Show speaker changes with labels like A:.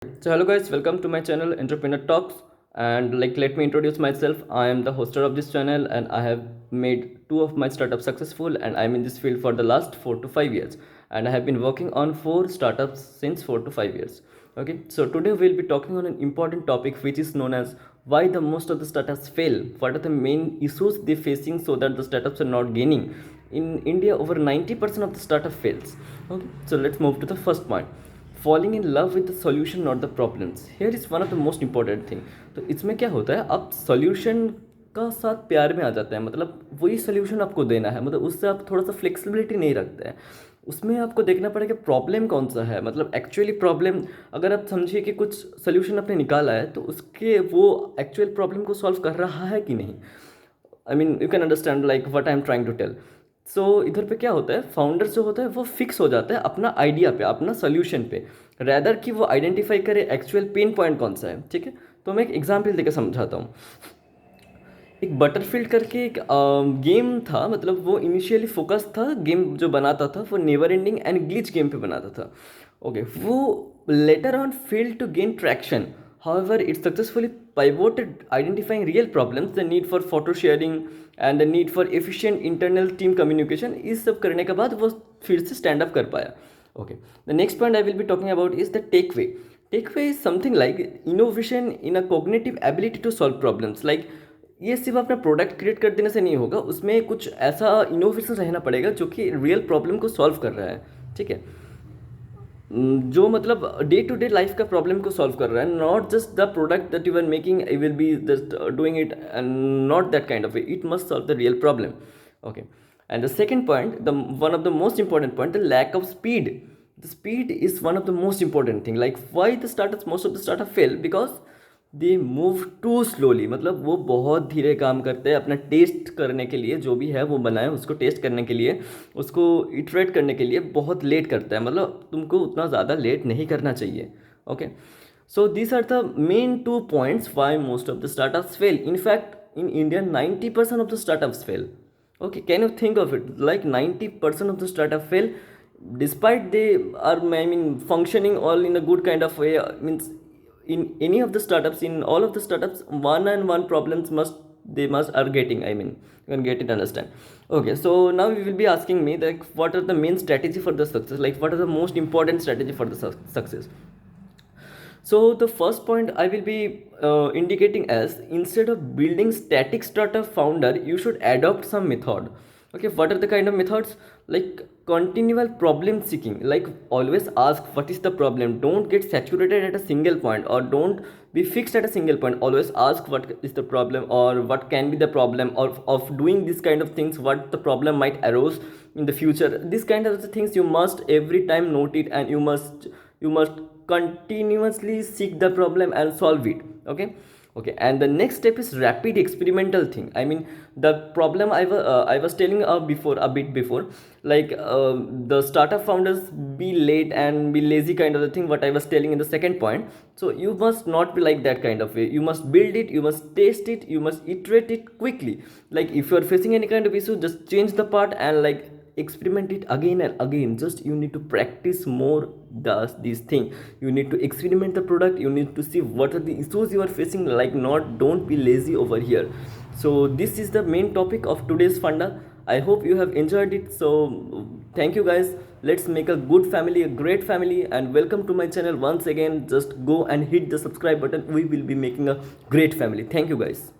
A: So hello guys, welcome to my channel Entrepreneur Talks, and let me introduce myself. I am the hoster of this channel and I have made two of my startups successful, and I'm in this field for the last 4 to 5 years, and I have been working on 4 startups since 4 to 5 years. Okay, so today we'll be talking on an important topic which is known as why the most of the startups fail. What are the main issues they're facing so that the startups are not gaining. In India, over 90% of the startup fails. Okay, so let's move to the first point. Falling in love with the solution not the problems here is one of the most important thing. तो इसमें क्या होता है, आप solution का साथ प्यार में आ जाते हैं. मतलब वही सोल्यूशन आपको देना है, मतलब उससे आप थोड़ा सा फ्लेक्सिबिलिटी नहीं रखते हैं. उसमें आपको देखना पड़ेगा प्रॉब्लम कौन सा है. मतलब एक्चुअली प्रॉब्लम, अगर आप समझिए कि कुछ सोल्यूशन आपने निकाला है तो उसके वो एक्चुअल प्रॉब्लम को सॉल्व कर रहा है कि नहीं. I mean you can understand like what I am trying to tell. So इधर पे क्या होता है, फाउंडर्स जो होता है वो फिक्स हो जाता है अपना आइडिया पे, अपना सोल्यूशन पे, रैदर कि वो आइडेंटिफाई करे एक्चुअल पेन पॉइंट कौन सा है. ठीक है, तो मैं एक एग्जांपल देकर समझाता हूँ. एक बटरफील्ड करके एक गेम था. मतलब वो इनिशियली फोकस था, गेम जो बनाता था वो never ending and glitch game पे बनाता था. ओके, वो later on failed to gain traction. However, it successfully pivoted, identifying real problems, the need for photo sharing and the need for efficient internal team communication. इस सब करने के बाद वो फिर से स्टैंड अप कर पाया. Okay, the next point I will be talking about is the takeaway. Takeaway is something like innovation in a cognitive ability to solve problems. Like ये सिर्फ अपना प्रोडक्ट क्रिएट कर देने से नहीं होगा, उसमें कुछ ऐसा इनोवेशन रहना पड़ेगा जो कि रियल प्रॉब्लम को सॉल्व कर रहा है. ठीक है, जो मतलब डे टू डे लाइफ का प्रॉब्लम को सॉल्व कर रहा है, not just the product that you are making I will be just doing it and not that kind of way. It must solve the real problem. Okay, and the second point, the one of the most important point, the lack of speed. The speed is one of the most important thing. Like why the startups, most of the startup fail because they move too slowly. मतलब वो बहुत धीरे काम करते हैं अपना test करने के लिए, जो भी है वो बनाए उसको टेस्ट करने के लिए, उसको इटरेट करने के लिए बहुत लेट करता है. मतलब तुमको उतना ज़्यादा लेट नहीं करना चाहिए. Okay, so these are the main two points why most of the startups fail. In fact in India 90% of the startups fail. Okay, can you think of it, like 90% of the startup fail despite they are, I mean, functioning all in a good kind of way. Means in any of the startups, in all of the startups, one and one problems must are getting, I mean, you can get it, understand. Okay, so now you will be asking me like what are the main strategy for the success, like what are the most important strategy for the success. So the first point I will be indicating as, instead of building static startup founder, you should adopt some method. Okay, what are the kind of methods? Like continual problem seeking. Like always ask what is the problem. Don't get saturated at a single point, or don't be fixed at a single point. Always ask what is the problem, or what can be the problem, or of doing this kind of things, what the problem might arise in the future. This kind of things you must every time note it, and you must continuously seek the problem and solve it. Okay, okay, and the next step is rapid experimental thing. I mean, the problem I was telling before, a bit before, like the startup founders be late and be lazy kind of the thing, what I was telling in the second point. So you must not be like that kind of way. You must build it, you must test it, you must iterate it quickly. Like if you are facing any kind of issue, just change the part and like experiment it again and again. Just you need to practice more this thing. You need to experiment the product, you need to see what are the issues you are facing. Like, not, don't be lazy over here. So this is the main topic of today's funda. I hope you have enjoyed it. So thank you guys. Let's make a good family, a great family, and welcome to my channel once again. Just go and hit the subscribe button. We will be making a great family. Thank you guys.